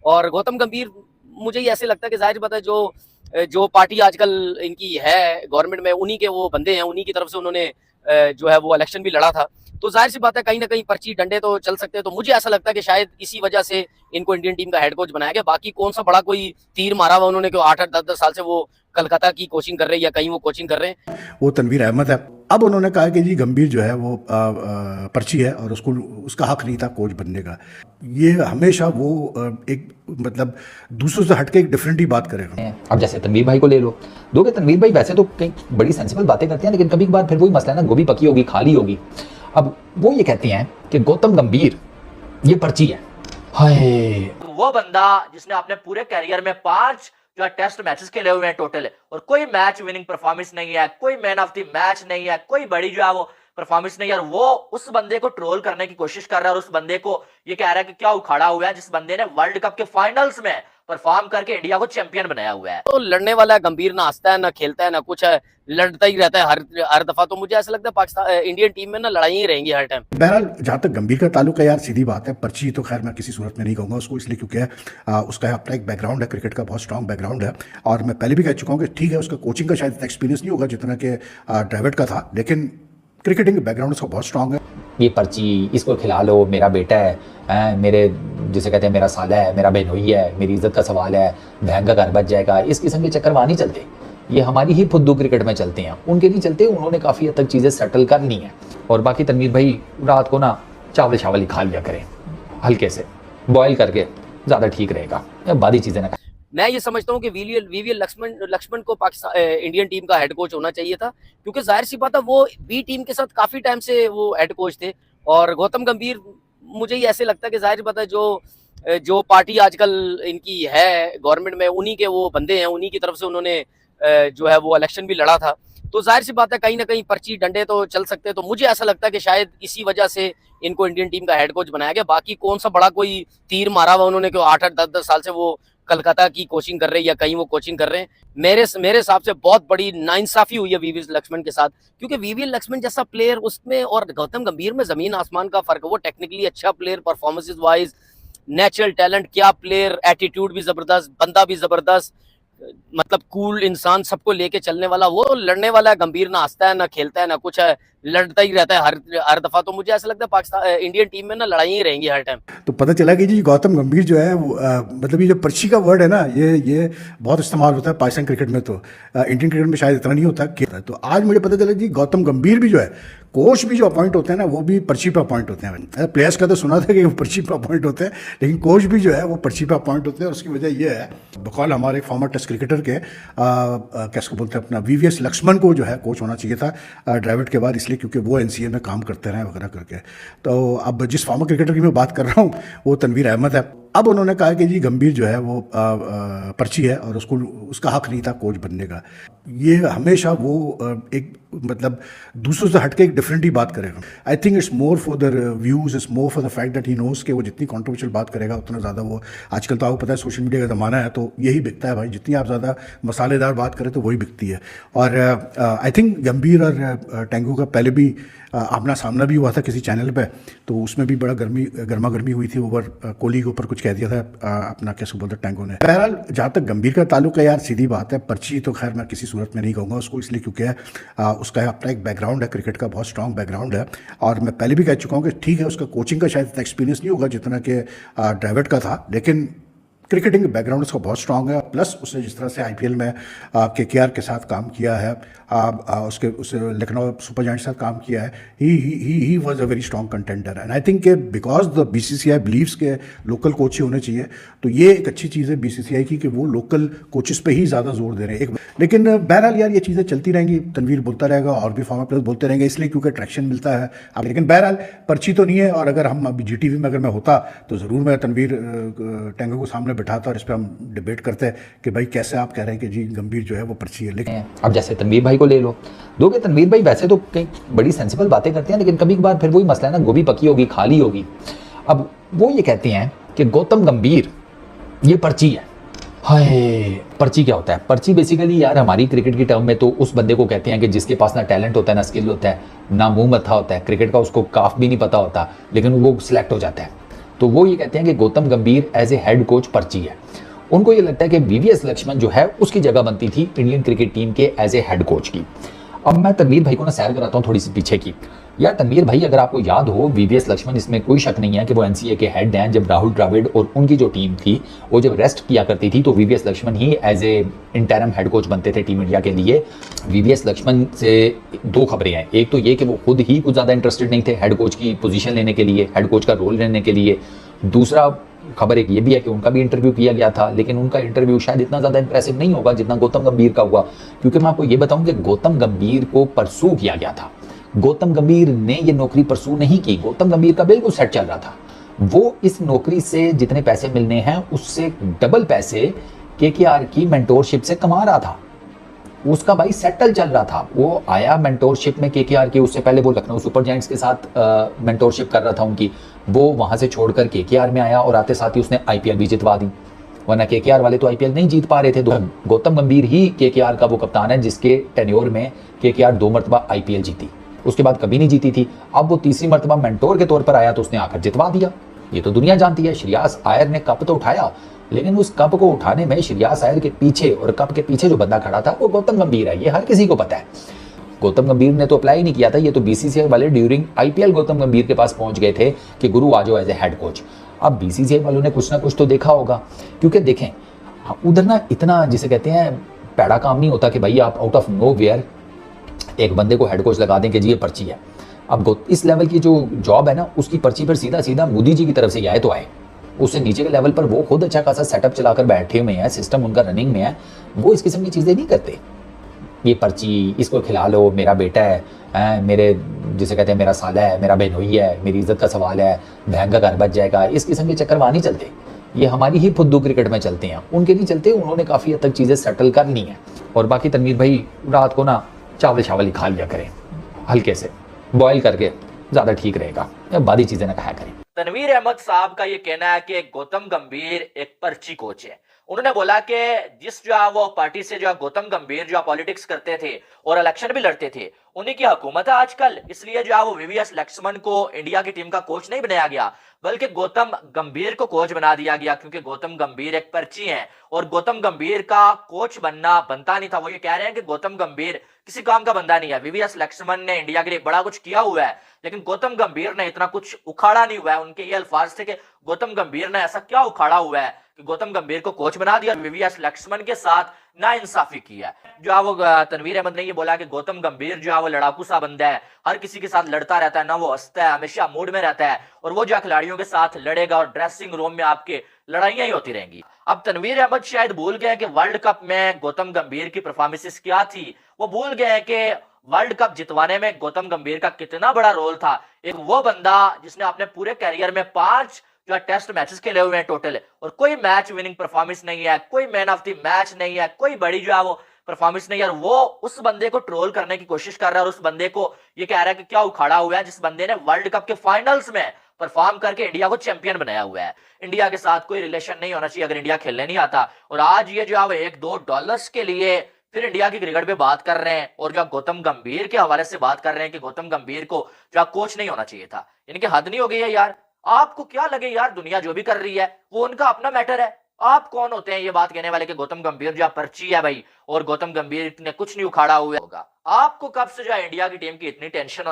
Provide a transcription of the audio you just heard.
और गौतम गंभीर मुझे ही ऐसे लगता है कि जाहिर बात है जो जो पार्टी आजकल इनकी है गवर्नमेंट में, उन्हीं के वो बंदे हैं, उन्हीं की तरफ से उन्होंने जो है वो इलेक्शन भी लड़ा था। तो जाहिर सी बात है कहीं ना कहीं पर्ची डंडे तो चल सकते हैं। तो मुझे ऐसा लगता है कि शायद इसी वजह से इनको इंडियन टीम का हेड कोच बनाया गया। बाकी कौन सा बड़ा कोई तीर मारा हुआ उन्होंने, कि 8-8 10-10 साल से वो कलकत्ता की कोचिंग कर रहे हैं या कहीं वो कोचिंग कर रहे हैं। वो तनवीर अहमद है। अब उन्होंने कहा कि जी गंभीर जो है वो पर्ची है और उसको उसका हक नहीं था कोच बनने का। ये हमेशा वो एक मतलब दूसरों से हटके एक डिफरेंट ही बात करेगा। अब जैसे तनवीर भाई को ले लो, दोगे तनवीर भाई वैसे तो कई बड़ी सेंसिबल बातें करते हैं, लेकिन कभी कभार फिर वही मसला है ना, गोभी पकी होगी खाली होगी। अब वो ये कहती हैं कि गौतम गंभीर ये पर्ची है। हाय, वो बंदा जिसने अपने पूरे कैरियर में 5 जो है टेस्ट मैचेस खेले हुए हैं टोटल, और कोई मैच विनिंग परफॉर्मेंस नहीं है, कोई मैन ऑफ द मैच नहीं है, कोई बड़ी जो है वो परफॉर्मेंस नहीं है, और वो उस बंदे को ट्रोल करने की कोशिश कर रहा है और उस बंदे को ये कह रहा है कि क्या उखाड़ा हुआ है, जिस बंदे ने वर्ल्ड कप के फाइनल्स में परफॉर्म करके इंडिया को चैंपियन बनाया हुआ है। तो लड़ने वाला है गंभीर, ना हंसता है ना खेलता है ना कुछ है, लड़ता ही रहता है हर दफा। तो मुझे ऐसा लगता है पाकिस्तान इंडियन टीम में ना लड़ाई ही रहेंगी हर टाइम। बहरहाल जहाँ तक गंभीर का ताल्लुक है यार, सीधी बात है, पर्ची तो खैर मैं किसी सूरत में नहीं कहूँगा उसको, इसलिए क्योंकि उसका अपना एक बैकग्राउंड है, क्रिकेट का बहुत स्ट्रॉन्ग बैकग्राउंड है। और मैं पहले भी कह चुका हूँ कि ठीक है उसका कोचिंग का शायद इतना एक्सपीरियंस नहीं होगा जितना कि ड्राविड का था, लेकिन क्रिकेटिंग बैकग्राउंड उसका बहुत स्ट्रॉन्ग है। ये पर्ची इसको खिला लो, मेरा बेटा है, मेरे जिसे कहते हैं मेरा साला है, मेरा बहनोई है, मेरी इज्जत का सवाल है, बहन का घर बच जाएगा, इस किस्म के चक्कर वहाँ नहीं चलते। ये हमारी ही फुद्दू क्रिकेट में चलते हैं, उनके नहीं चलते। उन्होंने काफ़ी हद तक चीज़ें सेटल कर ली हैं। और बाकी तनवीर भाई रात को ना चावल शावल ही खा लिया करें, हल्के से बॉयल करके, ज़्यादा ठीक रहेगा। बादी चीज़ें ना। मैं ये समझता हूँ कि वीवीएल लक्ष्मण को पाकिस्तान इंडियन टीम का हेड कोच होना चाहिए था, क्योंकि जाहिर सी बात है वो बी टीम के साथ काफी टाइम से वो हेड कोच थे। और गौतम गंभीर मुझे ही ऐसे लगता है कि जाहिर बात है जो जो पार्टी आजकल इनकी है गवर्नमेंट में, उन्हीं के वो बंदे हैं, उन्हीं की तरफ से उन्होंने जो है वो इलेक्शन भी लड़ा था। तो जाहिर सी बात है कहीं ना कहीं पर्ची डंडे तो चल सकते हैं। तो मुझे ऐसा लगता है कि शायद इसी वजह से इनको इंडियन टीम का हेड कोच बनाया गया। बाकी कौन सा बड़ा कोई तीर मारा हुआ उन्होंने, कि 8-8 10-10 साल से वो कलकत्ता की कोचिंग कर रहे हैं या कहीं वो कोचिंग कर रहे हैं। मेरे हिसाब से बहुत बड़ी नाइंसाफी हुई है वीवीएल लक्ष्मण के साथ, क्योंकि वीवीएल लक्ष्मण जैसा प्लेयर उसमें और गौतम गंभीर में जमीन आसमान का फर्क है। वो टेक्निकली अच्छा player, performances wise natural talent, क्या प्लेयर, एटीट्यूड भी जबरदस्त, बंदा भी जबरदस्त, मतलब कूल इंसान, सबको लेके चलने वाला। वो लड़ने वाला है गंभीर, ना हंसता है ना खेलता है ना कुछ है, लड़ता ही रहता है हर दफा। तो मुझे ऐसा लगता है पाकिस्तान इंडियन टीम में ना लड़ाई ही रहेंगी हर टाइम। तो पता चला कि जी गौतम गंभीर जो है वो मतलब ये जो पर्ची का वर्ड है ना, ये बहुत इस्तेमाल होता है पाकिस्तान क्रिकेट में, तो इंडियन क्रिकेट में शायद इतना नहीं होता कि। तो आज मुझे पता चला जी गौतम गंभीर भी जो है, कोच भी जो अपॉइंट होते हैं ना, वो भी पर्ची पे अपॉइंट होते हैं। प्लेयर्स का तो सुना था कि वो पर्ची पे अपॉइंट होते हैं, लेकिन कोच भी जो है वो पर्ची पे अपॉइंट होते हैं। और उसकी वजह ये है, बकौल हमारे फॉर्मर टेस्ट क्रिकेटर के कैसे बोलते हैं अपना वीवीएस लक्ष्मण को जो है कोच होना चाहिए था ड्राविड के बाद, इसलिए क्योंकि वो एनसीए में काम करते रहे वगैरह करके। तो अब जिस फॉर्मर क्रिकेटर की मैं बात कर रहा हूँ वो तनवीर अहमद है। अब उन्होंने कहा कि जी गंभीर जो है वो पर्ची है और उसको उसका हक नहीं था कोच बनने का। ये हमेशा वो एक मतलब दूसरों से हटके एक डिफरेंट ही बात करेगा। I think it's more for the views, it's more for the fact that he knows कि वो जितनी कॉन्ट्रोवर्शियल बात करेगा उतना ज़्यादा वो, आजकल तो आपको पता है सोशल मीडिया का ज़माना है, तो यही बिकता है भाई, जितनी आप ज़्यादा मसालेदार बात करें तो वही बिकती है। और आई थिंक गंभीर और टेंगू का पहले भी आमना सामना भी हुआ था किसी चैनल पे, तो उसमें भी बड़ा गर्मा गर्मी हुई थी, ओवर कोहली के ऊपर कुछ कह दिया था अपना कैसे बोलते टैंगो ने। बहरहाल जहाँ तक गंभीर का ताल्लुक है यार, सीधी बात है, पर्ची तो खैर मैं किसी सूरत में नहीं कहूँगा उसको, इसलिए क्योंकि उसका अपना एक बैकग्राउंड है, क्रिकेट का बहुत स्ट्रॉन्ग बैकग्राउंड है। और मैं पहले भी कह चुका हूँ कि ठीक है उसका कोचिंग का शायद इतना एक्सपीरियंस नहीं होगा जितना कि ड्राविड का था, लेकिन क्रिकेटिंग बैकग्राउंड उसका बहुत स्ट्रॉन्ग है। प्लस उसने जिस तरह से आईपीएल में केकेआर के साथ काम किया है, उसके लखनऊ सुपर जायंट्स के साथ काम किया है, he was a very strong contender. And I think के बिकॉज द बीसीसीआई बिलीव्स के लोकल कोच ही होने चाहिए, तो ये एक अच्छी चीज़ है बीसीसीआई की कि वो लोकल कोचेस पे ही ज़्यादा जोर दे रहे हैं। लेकिन बहरहाल यार ये चीज़ें चलती रहेंगी, तनवीर बोलता रहेगा और भी फॉर्मर प्लेयर्स बोलते रहेंगे, इसलिए क्योंकि ट्रैक्शन मिलता है। अब लेकिन बहरहाल पर्ची तो नहीं है, और अगर हम अभी जीटीवी में अगर मैं होता तो ज़रूर मैं तनवीर टेंगो को सामने बिठाता और इस पर हम डिबेट करते हैं कि भाई कैसे आप कह रहे हैं कि जी गंभीर जो है वो पर्ची है। लेकिन अब जैसे तनवीर भाई को ले लो, दोगे तनवीर भाई वैसे तो कई बड़ी सेंसिबल बातें करते हैं, लेकिन कभी कभार फिर वही मसला है ना, गोभी पकी होगी खाली होगी। अब वो ये कहती हैं कि गौतम गंभीर ये पर्ची है। हाय, पर्ची क्या होता है? पर्ची बेसिकली यार हमारी क्रिकेट की टर्म में तो उस बंदे को कहते हैं कि जिसके पास ना टैलेंट होता है, ना स्किल होता है, ना मुंह मत्था होता है, क्रिकेट का उसको काफ भी नहीं पता होता, लेकिन वो सिलेक्ट हो जाता है। तो वो ये कहते हैं कि गौतम गंभीर एज ए हेड कोच पर्ची है। उनको ये लगता है कि वीवीएस लक्ष्मण जो है उसकी जगह बनती थी इंडियन क्रिकेट टीम के एज ए हेड कोच की। अब मैं तनवीर भाई को ना सैर कराता हूँ थोड़ी सी पीछे की। यार तनवीर भाई, अगर आपको याद हो, वीवीएस लक्ष्मण, इसमें कोई शक नहीं है कि वो एनसीए के हेड हैं। जब राहुल द्रविड़ और उनकी जो टीम थी वो जब रेस्ट किया करती थी तो वीवीएस लक्ष्मण ही as a interim head coach बनते थे टीम इंडिया के लिए। वीवीएस लक्ष्मण से दो खबरें हैं। एक तो ये कि वो खुद ही कुछ ज़्यादा इंटरेस्टेड नहीं थे हेड कोच की पोजीशन लेने के लिए, हेड कोच का रोल लेने के लिए। दूसरा खबर एक ये भी है कि उनका भी इंटरव्यू किया गया था, लेकिन उनका इंटरव्यू शायद इतना ज़्यादा इंप्रेसिव नहीं होगा जितना गौतम गंभीर का हुआ। क्योंकि मैं आपको ये बताऊं कि गौतम गंभीर को परसू किया गया था। गौतम गंभीर ने ये नौकरी परसू नहीं की। गौतम गंभीर का बिल्कुल सेट चल रहा था। वो इस नौकरी से जितने पैसे मिलने हैं उससे डबल पैसे केकेआर की मेंटोरशिप से कमा रहा था। उसका भाई सेटल चल रहा था। वो आया मेंटोरशिप में केकेआर की, उससे पहले वो लखनऊ सुपर जायंट्स के साथ मेंटोरशिप कर रहा था उनकी। वो वहां से छोड़कर केकेआर में आया और आते साथ ही उसने आईपीएल भी जितवा दी, वरना केकेआर वाले तो आईपीएल नहीं जीत पा रहे थे। गौतम गंभीर ही केकेआर का वो कप्तान है जिसके टेन्योर में केकेआर 2 मरतबा आईपीएल जीती, उसके बाद कभी नहीं जीती थी। अब वो तीसरी मरतबा मेंटोर के तौर पर आया तो उसने आकर जितवा दिया। ये तो दुनिया जानती है। श्रेयास अय्यर ने कप तो उठाया, लेकिन उस कप को उठाने में श्रेयास अय्यर के पीछे और कप के पीछे जो बंदा खड़ा था वो गौतम गंभीर है। ये हर किसी को पता है। गौतम गंभीर ने तो अप्लाई नहीं किया था, ये तो बीसीसीआई वाले ड्यूरिंग आईपीएल गौतम गंभीर के पास पहुंच गए थे कि गुरु आ जाओ एज ए हेड कोच। अब बीसीसीआई वालों ने कुछ ना कुछ तो देखा होगा, क्योंकि देखें उधर ना इतना जिसे कहते हैं पैड़ा काम नहीं होता कि भाई आप आउट ऑफ नो वेयर एक बंदे को हेड कोच लगा दें कि जी ये पर्ची है। अब इस लेवल की जो जॉब है ना उसकी पर्ची पर सीधा सीधा मोदी जी की तरफ से आए तो आए। उससे नीचे के लेवल पर वो खुद अच्छा खासा सेटअप चलाकर बैठे हुए हैं, सिस्टम उनका रनिंग में है, वो इस किस्म की चीज़ें नहीं करते। ये पर्ची, इसको खिला लो, मेरा बेटा है, मेरे जिसे कहते हैं मेरा साला है, मेरा बहनोई है, मेरी इज्जत का सवाल है, बहन का घर बच जाएगा, इस किस्म के चक्कर वहाँ नहीं चलते। ये हमारी ही फुद्दू क्रिकेट में चलते हैं, उनके नहीं चलते। उन्होंने काफ़ी हद तक चीज़ें सेटल कर ली हैं। और बाकी तनवीर भाई रात को ना चावल ही खा लिया करें, हल्के से बॉयल करके, ज़्यादा ठीक रहेगा। बादी चीज़ें ना खाया करें। तनवीर अहमद साहब का ये कहना है कि गौतम गंभीर एक पर्ची कोच है। उन्होंने बोला कि जिस जो है वो पार्टी से जो गौतम गंभीर जो पॉलिटिक्स करते थे और इलेक्शन भी लड़ते थे, उन्हीं की हुकूमत है आजकल, इसलिए जो है वो वीवीएस लक्ष्मण को इंडिया की टीम का कोच नहीं बनाया गया, बल्कि गौतम गंभीर को कोच बना दिया गया, क्योंकि गौतम गंभीर एक पर्ची है और गौतम गंभीर का कोच बनता नहीं था। वो ये कह रहे हैं कि गौतम गंभीर किसी काम का बंदा नहीं है। वीवीएस लक्ष्मण ने इंडिया के लिए बड़ा कुछ किया हुआ है, लेकिन गौतम गंभीर ने इतना कुछ उखाड़ा नहीं हुआ है। उनके ये अल्फाज थे कि गौतम गंभीर ने ऐसा क्या उखाड़ा हुआ है कि गौतम गंभीर को कोच बना दिया, वीवीएस लक्ष्मण के साथ नाइंसाफी की है। जो है वो तनवीर अहमद ने ये बोला कि गौतम गंभीर जो है वो लड़ाकू सा बंदा है, हर किसी के साथ लड़ता रहता है, ना वो हंसता है, हमेशा मूड में रहता है, और वो जो खिलाड़ियों के साथ लड़ेगा और ड्रेसिंग रूम में आपके लड़ाइयां ही होती रहेंगी। अब तनवीर अहमद शायद भूल गए कि वर्ल्ड कप में गौतम गंभीर की परफॉर्मेंसेस क्या थी। वो भूल गए कि वर्ल्ड कप जितवाने में गौतम गंभीर का कितना बड़ा रोल था। एक वो बंदा जिसने अपने पूरे कैरियर में 5 जो टेस्ट मैचेस खेले हुए हैं टोटल, और कोई मैच विनिंग परफॉर्मेंस नहीं है, कोई मैन ऑफ द मैच नहीं है, कोई बड़ी जो है वो परफॉर्मेंस नहीं है। और वो उस बंदे को ट्रोल करने की कोशिश कर रहा है और उस बंदे को ये कह रहा है कि क्या उखाड़ा हुआ है, जिस बंदे ने वर्ल्ड कप के फाइनल्स में परफॉर्म करके इंडिया को चैंपियन बनाया हुआ है। इंडिया के साथ कोई रिलेशन नहीं होना चाहिए अगर इंडिया खेलने नहीं आता। और आज ये जो है $1-2 के लिए फिर इंडिया की क्रिकेट पे बात कर रहे हैं और जो गौतम गंभीर के हवाले से बात कर रहे हैं कि गौतम गंभीर को जो कोच नहीं होना चाहिए था। यानी कि हद नहीं हो गई है यार। आपको क्या लगे यार, दुनिया जो भी कर रही है वो उनका अपना मैटर है। आप कौन होते हैं ये बात कहने वाले कि गौतम गंभीर जो पर्ची है भाई और गौतम गंभीर ने कुछ नहीं उखाड़ा हुआ होगा। आपको कब से जो है इंडिया की टीम की इतनी टेंशन